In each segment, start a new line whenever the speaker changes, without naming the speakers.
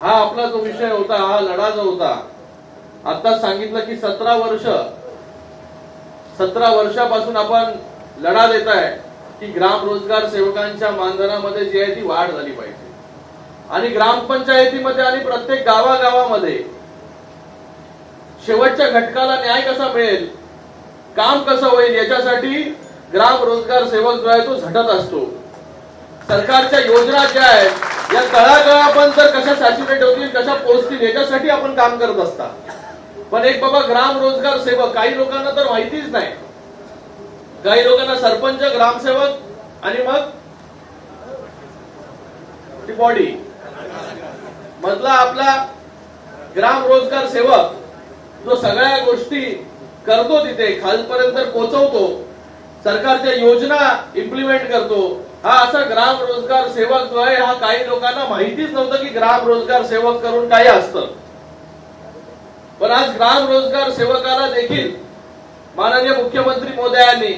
हा आपला जो विषय होता, हा लढा जो होता, आता सांगितलं की 17 वर्षापासून आपण लढा देत आहे की ग्राम रोजगार सेवकांच्या मानधनामध्ये जी आहे ती वाढ झाली पाहिजे आणि ग्रामपंचायतीमध्ये आणि प्रत्येक गावागावामध्ये शेवटच्या घटकाला न्याय कसा मिळेल, काम कसं होईल, याच्यासाठी ग्राम रोजगार सेवक जो आहे तो झटत असतो. सरकारच्या योजना ज्या आहेत या तळागाळापर्यंत कशा सॅच्युरेट होतील, कशा पोहोचतील, याच्यासाठी आपण काम करत असता. पण एक बाबा ग्राम रोजगार सेवक, काही लोकांना तर माहितीच नाही. काही लोकांना सरपंच, ग्रामसेवक आणि मग ती बॉडी मधला आपला ग्राम रोजगार सेवक जो सगळ्या गोष्टी करतो, तिथे खालपर्यंत पोहोचवतो, सरकारच्या योजना इम्प्लिमेंट करतो, हा असा ग्राम रोजगार सेवक जो आहे, हा काही लोकांना माहितीच नव्हतं की ग्राम रोजगार सेवक करून काय असतं. पण आज ग्राम रोजगार सेवकाला देखील माननीय मुख्यमंत्री महोदयांनी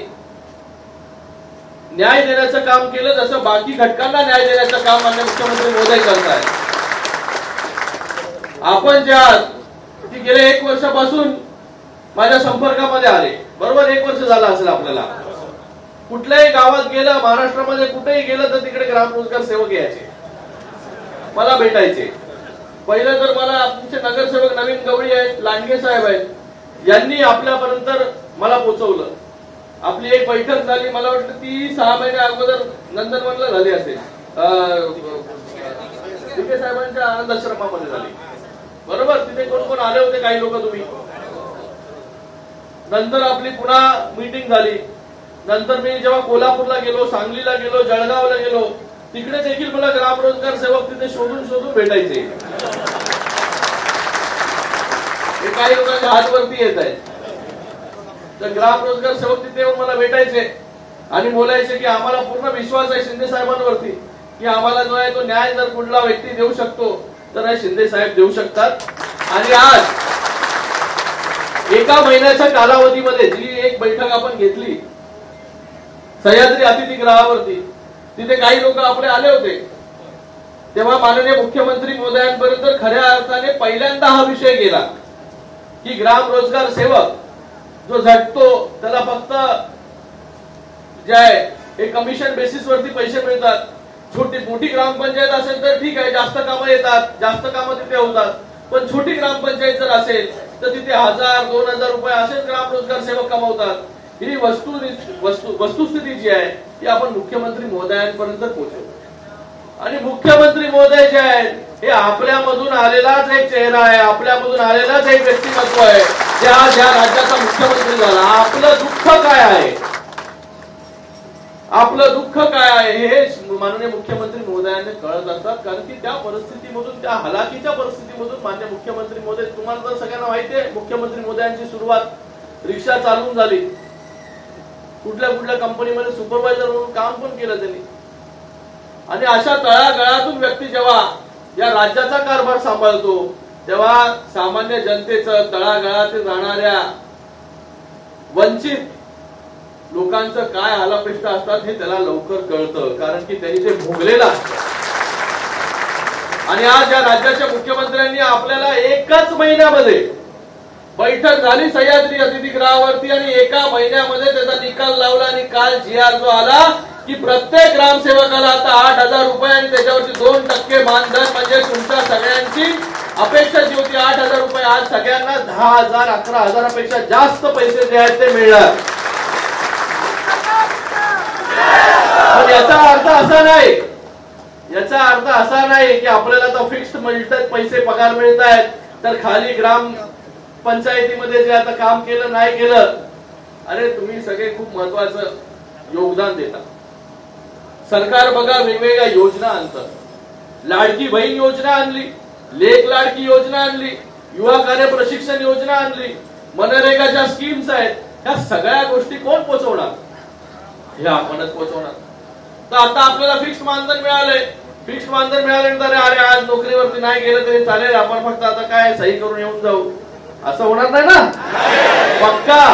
न्याय देण्याचं काम केलं, जसं बाकी घटकांना न्याय देण्याचं काम माननीय मुख्यमंत्री महोदय करत आहेत. आपण जे आहात की गेले 1 वर्षापासून माझ्या संपर्कामध्ये आले, बरोबर 1 वर्ष झालं असेल आपल्याला. कुठल्याही गावात गेलं, महाराष्ट्रामध्ये कुठेही गेलं तर तिकडे ग्राम रोजगार सेवक यायचे, मला भेटायचे. पहिलं तर मला आमचे नगरसेवक नवीन गवळी आहेत, लांडगे साहेब आहेत, यांनी आपल्यापर्यंत मला पोहोचवलं. आपली एक बैठक झाली, मला वाटतं ती 6 महिने अगोदर नंदनवनला झाली असेल, विखे साहेबांच्या आनंद आश्रमामध्ये झाली, बरोबर. तिथे कोण कोण आले होते, काही लोक तुम्ही. नंतर आपली पुन्हा मीटिंग झाली. नंतर मी जेव्हा कोल्हापूरला गेलो, सांगलीला गेलो, जळगावला गेलो, तिकडे देखील मला ग्राम रोजगार सेवक तिथे शोधून शोधून भेटायचे. हे काही लोकांच्या हातवरती येत आहेत. तर ग्राम रोजगार सेवक तिथे येऊन मला भेटायचे आणि बोलायचे की आम्हाला पूर्ण विश्वास आहे शिंदे साहेबांवरती की आम्हाला जो आहे तो न्याय जर कुठला व्यक्ती देऊ शकतो तर हे शिंदे साहेब देऊ शकतात. आणि आज 1 महिन्याच्या कालावधीमध्ये जी एक बैठक आपण घेतली सह्याद्री अतिथीगृहावरती, तिथे काही लोक आपले आले होते, तेव्हा माननीय मुख्यमंत्री महोदयांपर्यंत खऱ्या अर्थाने पहिल्यांदा हा विषय गेला की ग्राम रोजगार सेवक जो झटतो त्याला फक्त जे आहे हे कमिशन बेसिस वरती पैसे मिळतात. छोटी मोठी ग्रामपंचायत असेल तर ठीक आहे, जास्त कामं येतात, जास्त कामं तिथे होतात. पण छोटी ग्रामपंचायत जर असेल तर तिथे 1000-2000 रुपये असेच ग्राम रोजगार सेवक कमवतात. ही वस्तुस्थिती जी आहे ती आपण मुख्यमंत्री महोदयांपर्यंत पोहोचवू. आणि मुख्यमंत्री महोदय जे आहेत हे आपल्यामधून आलेलाच एक चेहरा आहे, आपल्यामधून आलेलाच एक व्यक्तिमत्व आहे जे आज या राज्याचा मुख्यमंत्री झाला. आपलं दुःख काय आहे, आपलं दुःख काय आहे हे माननीय मुख्यमंत्री महोदयांना कळत असतात. कारण की त्या परिस्थितीमधून, त्या हलाखीच्या परिस्थितीमधून माननीय मुख्यमंत्री महोदय, तुम्हाला तर सगळ्यांना माहिती आहे मुख्यमंत्री महोदयांची सुरुवात रिक्षा चालवून झाली. कुठल्या कंपनीमध्ये सुपरवायझर म्हणून काम पण केलं त्यांनी. आणि अशा तळागाळातून व्यक्ती जेव्हा या राज्याचा कारभार सांभाळतो तेव्हा सामान्य जनतेचं, तळागाळात राहणाऱ्या वंचित लोकांचं काय हालापेष्ट असतात हे त्याला लवकर कळतं, कारण की त्यांनी ते भोगलेलं असतं. आणि आज या राज्याच्या मुख्यमंत्र्यांनी आपल्याला 1च महिन्यामध्ये बैठक झाली सह्याद्री अतिथीगृहावरती आणि 1 महिन्यामध्ये त्याचा निकाल लावला. आणि काल GR जो आला की प्रत्येक ग्रामसेवकाला आता 8000 रुपये आणि त्याच्यावरती 2% मानधन, म्हणजे तुमच्या सगळ्यांची अपेक्षा जी होती 8000 रुपये, आज सगळ्यांना 10,000, 11,000पेक्षा जास्त पैसे जे आहेत ते मिळणार. पण याचा अर्थ असा नाही की आपल्याला तर फिक्स्ड मिळतात पैसे, पगार मिळत आहेत, तर खाली ग्राम पंचायतीमध्ये जे आता काम केलं नाही केलं. अरे तुम्ही सगळे खूप महत्वाचं योगदान देता. सरकार बघा वेगवेगळ्या योजना आणतं. लाडकी बहीण योजना आणली, लेक लाडकी योजना आणली, युवा कार्य प्रशिक्षण योजना आणली, मनरेगाच्या स्कीम्स आहेत. ह्या सगळ्या गोष्टी कोण पोहोचवणार? हे आपणच पोहोचवणार. तर आता आपल्याला फिक्स्ड मानधन मिळालंय. फिक्स्ड मानधन मिळाल्यानंतर अरे आज नोकरीवरती नाही गेलं तरी चालेल, आपण फक्त आता काय सही करून येऊन जाऊ, असं होणार नाही ना? पक्का?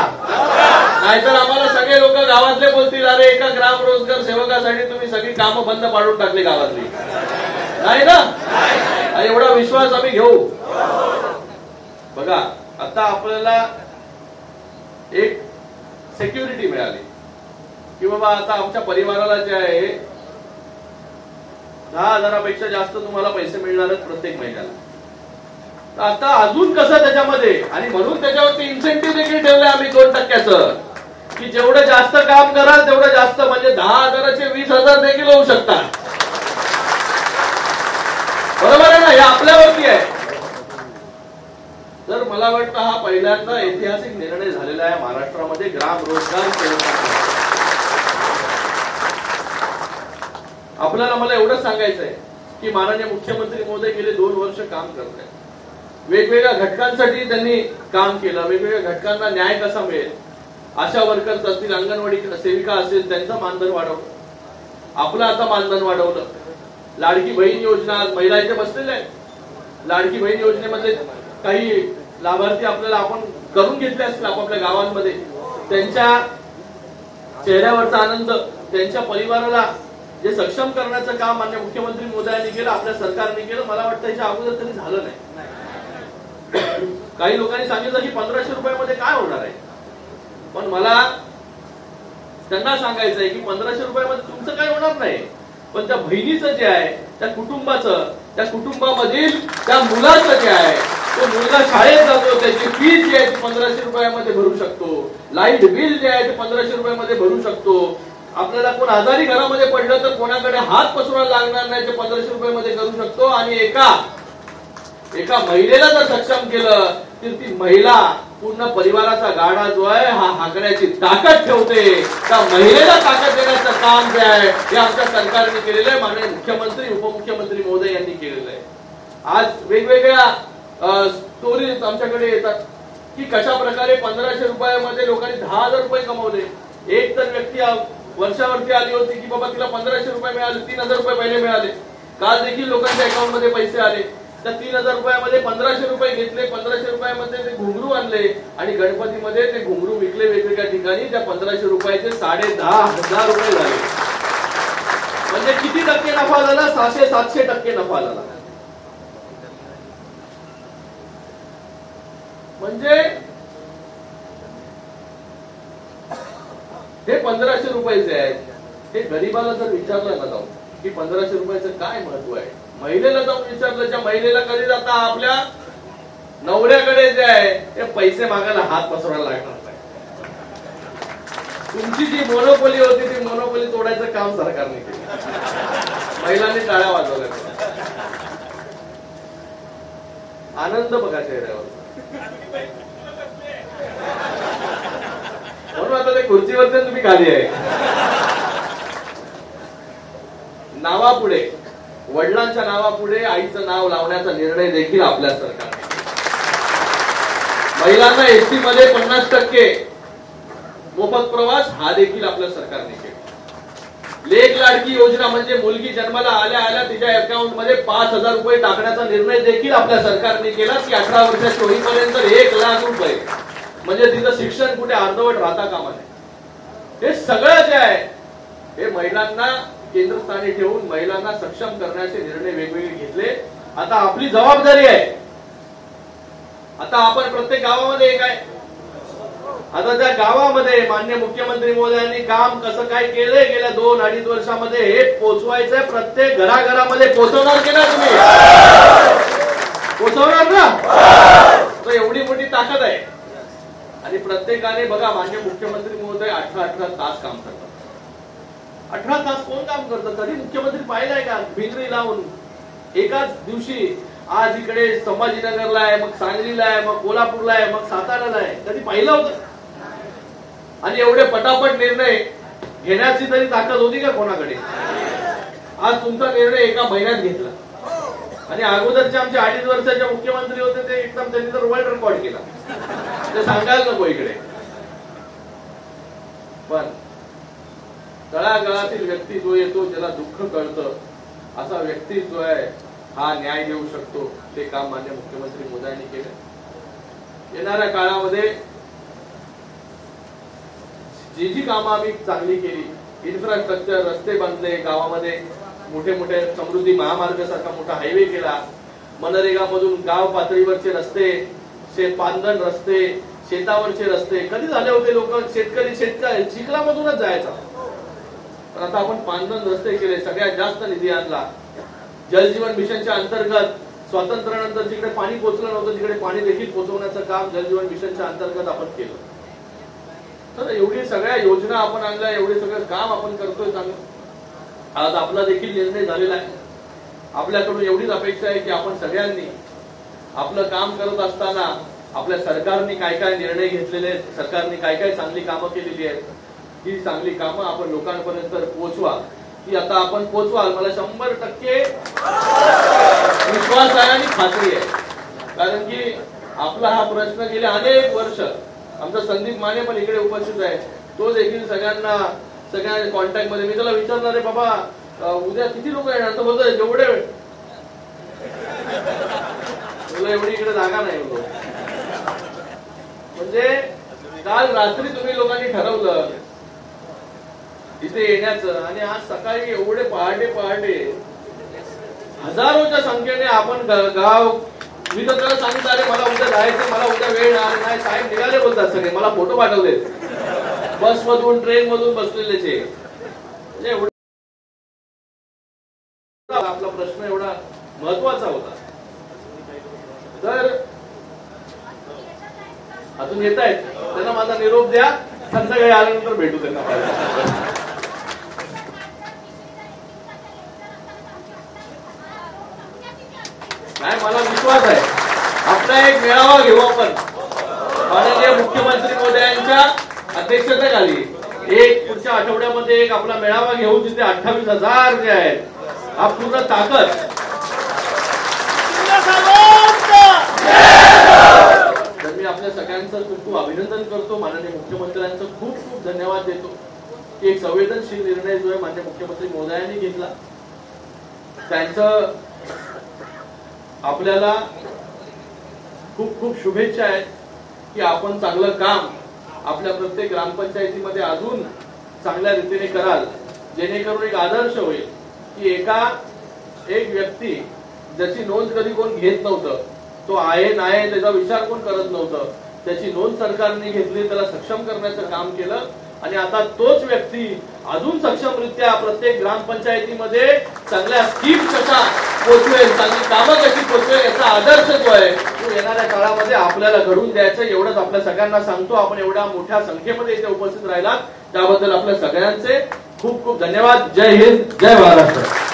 नाहीतर आम्हाला सगळे लोक गावातले बोलतील अरे एका ग्राम रोजगार सेवकासाठी तुम्ही सगळी कामं बंद पाडून टाकली गावातली, नाही ना? एवढा विश्वास आम्ही घेऊ. बघा आता आपल्याला एक सिक्युरिटी मिळाली की बाबा आता आमच्या परिवाराला जे आहे 10,000पेक्षा जास्त तुम्हाला पैसे मिळणार आहेत प्रत्येक महिन्याला. तर आता अजून कसं त्याच्यामध्ये, आणि म्हणून त्याच्यावरती इन्सेंटिव्ह देखील ठेवलंय आम्ही 2% की जेवढं जास्त काम कराल तेवढं जास्त, म्हणजे 10,000चे 20,000 देखील होऊ शकतात. बरोबर आहे ना, हे आपल्यावरती आहे. तर मला वाटतं हा पहिल्यांदा ऐतिहासिक निर्णय झालेला आहे महाराष्ट्रामध्ये ग्राम रोजगार योजनेचा. आपल्याला मला एवढं सांगायचंय की माननीय मुख्यमंत्री महोदय गेले 2 वर्ष काम करत आहेत. वेगवेगळ्या घटकांसाठी त्यांनी काम केलं. वेगवेगळ्या घटकांना न्याय कसा मिळेल, आशा वर्कर्स असतील, अंगणवाडी सेविका असतील, त्यांचं मानधन वाढवलं. आपलं आता मानधन वाढवलं. लाडकी बहीण योजना, आज महिला इथे बसलेल्या आहेत. लाडकी बहीण योजनेमध्ये काही लाभार्थी आपल्याला आपण करून घेतले असतील आपापल्या गावांमध्ये. त्यांच्या चेहऱ्यावरचा आनंद, त्यांच्या परिवाराला जे सक्षम करण्याचं काम माननीय मुख्यमंत्री महोदयांनी केलं, आपल्या सरकारने केलं. मला वाटतं याच्या अगोदर तरी झालं नाही. काही लोकांनी सांगितलं की 1500 रुपयामध्ये काय होणार आहे, पण मला त्यांना सांगायचं आहे की 1500 रुपयामध्ये तुमचं काय होणार नाही, पण त्या बहिणीचं जे आहे, त्या कुटुंबाचं, त्या कुटुंबामधील त्या मुलाचं जे आहे, तो मुलगा शाळेत जातो, त्याची फीस जी आहे ती 1500 रुपयामध्ये भरू शकतो. लाईट बिल जे आहे ते 1500 रुपयामध्ये भरू शकतो. आपल्याला कोण आजारी घरामध्ये पडलं तर कोणाकडे हात पसरायला लागणार नाही, ते 1500 रुपयामध्ये करू शकतो. आणि एका महिलेला जर सक्षम केलं तर ती महिला पूर्ण परिवाराचा गाडा जो आहे हा हाकण्याची ताकद ठेवते. त्या महिलेला ताकद देण्याचं काम जे आहे हे आमच्या सरकारने केलेलं आहे. माननीय मुख्यमंत्री, उपमुख्यमंत्री महोदय यांनी केलेलं आहे. आज वेगवेगळ्या स्टोरीज आमच्याकडे येतात की कशा प्रकारे 1500 रुपयामध्ये लोकांनी 10,000 रुपये कमवले. एक तर व्यक्ती वर्षावरती आली होती की बाबा तिला 1500 रुपये मिळाले, 3,000 रुपये पहिले मिळाले. काल देखील लोकांच्या अकाउंटमध्ये पैसे आले. त्या 3,000 रुपयामध्ये 1500 रुपये घेतले. 1500 रुपयामध्ये ते घुंगरू आणले आणि गणपतीमध्ये ते घुंगरू विकले वेगवेगळ्या ठिकाणी. त्या 1500 रुपयाचे 10,500 रुपये झाले. म्हणजे किती टक्के नफा झाला? 600-700% नफा झाला. म्हणजे हे 1500 रुपयाचे आहेत. हे गरीबाला जर विचारलं ना जाऊन की 1500 रुपयाचं काय महत्व आहे, महिलेला जाऊन विचारलं, ज्या महिलेला कधी जाता आपल्या नवऱ्याकडे जे आहे ते पैसे मागायला हात पसरायला लागणार नाही. तुमची जी मोनोपोली होती ती मोनोपोली तोडायचं काम सरकारने केलं. महिलांनी टाळ्या वाजवल्या. आनंद बघा चेहऱ्यावर. म्हणून आता ते खुर्चीवरती तुम्ही खाली आहे. नावापुढे, वडिलांच्या नावापुढे आईचं नाव लावण्याचा निर्णय देखील आपल्या सरकारने. महिलांना एसटी मध्ये 50% मोफत प्रवास हा देखील आपल्या सरकारने केला. लेक लाडकी योजना म्हणजे मुलगी जन्माला आल्या आल्या तिच्या अकाउंट मध्ये 5,000 रुपये टाकण्याचा निर्णय देखील आपल्या सरकारने केला की 18 वर्षाची होईपर्यंत 1,00,000 रुपये. म्हणजे तिचं शिक्षण कुठे अर्धवट राहता कामा नये. हे सगळं जे आहे हे महिलांना केंद्रस्थानी ठेवून महिलांना सक्षम करण्याचे निर्णय वेगवेगळे घेतले. आता आपली जबाबदारी आहे. आता आपण प्रत्येक गावामध्ये एक आहे. आता त्या गावामध्ये माननीय मुख्यमंत्री महोदयांनी काम कसं काय केलंय गेल्या 2-2.5 वर्षामध्ये हे पोहोचवायचंय. प्रत्येक घराघरामध्ये पोहोचवणार की नाही तुम्ही? पोहोचवणार ना? तर एवढी मोठी ताकद आहे. आणि प्रत्येकाने बघा, माननीय मुख्यमंत्री महोदय 18 तास काम करतात. 18 तास कोण काम करतं? कधी मुख्यमंत्री पाहिलाय का भिंगरी लावून एकाच दिवशी? आज इकडे संभाजीनगरला आहे, मग सांगलीला आहे, मग कोल्हापूरला आहे, मग साताऱ्याला आहे. कधी पाहिलं होतं? आणि एवढे पटापट निर्णय घेण्याची तरी ताकद होती का कोणाकडे? आज तुमचा निर्णय एका महिन्यात घेतला. आणि अगोदरचे आमचे 2.5 वर्षाचे मुख्यमंत्री होते ते एकदम त्यांनी तर वर्ल्ड रेकॉर्ड केला. ते सांगायला नको इकडे. पण तळागाळातील व्यक्ती जो येतो, ज्याला दुःख कळतं, असा व्यक्ती जो आहे हा न्याय देऊ शकतो. ते काम माननीय मुख्यमंत्री महोदयांनी केलं. येणाऱ्या काळामध्ये जी कामं आम्ही चांगली केली, इन्फ्रास्ट्रक्चर, रस्ते बांधले, गावामध्ये मोठे मोठे समृद्धी महामार्ग सारखा मोठा हायवे केला, मनरेगा मधून गाव पातळीवरचे रस्ते, शेतपांधन रस्ते, शेतावरचे रस्ते कधी झाले होते? लोक शेतकरी चिखलामधूनच जायचा, पण आता आपण पांधन रस्ते केले, सगळ्यात जास्त निधी आणला. जलजीवन मिशनच्या अंतर्गत स्वातंत्र्यानंतर जिकडे पाणी पोहोचलं नव्हतं तिकडे पाणी देखील पोहोचवण्याचं काम जलजीवन मिशनच्या अंतर्गत आपण केलं. तर एवढी सगळ्या योजना आपण आणल्या, एवढे सगळं काम आपण करतोय चांगलं. आज आपला देखील निर्णय झालेला आहे. आपल्याकडून एवढीच अपेक्षा आहे की आपण सगळ्यांनी आपलं काम करत असताना आपल्या सरकारने काय काय निर्णय घेतलेले आहेत, सरकारने काय काय चांगली कामं केलेली आहेत, ही चांगली कामं आपण लोकांपर्यंत पोहोचवा. ती आता आपण पोहोचवाल मला 100% विश्वास आहे आणि खात्री आहे. कारण की आपला हा प्रश्न गेले अनेक वर्ष, आमचा संदीप माने पण इकडे उपस्थित आहे, तो देखील सगळ्या कॉन्टॅक्ट मध्ये. मी त्याला विचारणार आहे बाबा उद्या किती लोक येणार, तर बोलतोय जेवढे तुला एवढी इकडे जागा नाही बोलतो. म्हणजे काल रात्री तुम्ही लोकांनी ठरवलं इथे येण्याचं आणि आज सकाळी एवढे पहाटे हजारोच्या संख्येने आपण गाव. मी तर त्याला सांगितलं अरे मला उद्या जायचं, मला उद्या वेळ नाही. साहेब निघाले बोलतात सगळे, मला फोटो पाठवले बस मधून ट्रेन मधून बसलेले. आपला प्रश्न एवढा महत्वाचा होता. तर अजून येत आहेत, त्यांना माझा निरोप द्या, संध्याकाळी आल्यानंतर भेटू त्यांना. नाही मला विश्वास आहे. आपला एक मेळावा घेऊ आपण माननीय मुख्यमंत्री महोदयांच्या अध्यक्षतेखाली. एक पुढच्या आठवड्यामध्ये एक आपला मेळावा घेऊ जिथे 28,000 जे आहेत, हा पूर्ण ताकद. तर मी आपल्या सगळ्यांचं खूप खूप अभिनंदन करतो. माननीय मुख्यमंत्र्यांचं खूप खूप धन्यवाद देतो की एक संवेदनशील निर्णय जो आहे माननीय मुख्यमंत्री महोदयांनी घेतला. त्यांचं आपल्याला खूप खूप शुभेच्छा आहेत की आपण चांगलं काम आपल्या प्रत्येक ग्रामपंचायतीमध्ये अजून चांगल्या रीतीने कराल, जेणेकरून एक आदर्श होईल की एक व्यक्ती ज्याची नोंद कधी कोण घेत नव्हतं, तो आहे नाही त्याचा विचार कोण करत नव्हतं, त्याची नोंद सरकारने घेतली, त्याला सक्षम करण्याचं काम केलं. आणि आता तोच व्यक्ती अजून सक्षमरित्या प्रत्येक ग्रामपंचायतीमध्ये चांगल्या स्कीम कशा पोहोचवेल, चांगली कामं कशी पोहोचवेल याचा आदर्श जो आहे तो येणाऱ्या काळामध्ये आपल्याला घडवून द्यायचं. एवढंच आपल्या सगळ्यांना सांगतो. आपण एवढ्या मोठ्या संख्येमध्ये इथे उपस्थित राहिलात त्याबद्दल आपल्या सगळ्यांचे खूप खूप धन्यवाद. जय हिंद, जय महाराष्ट्र.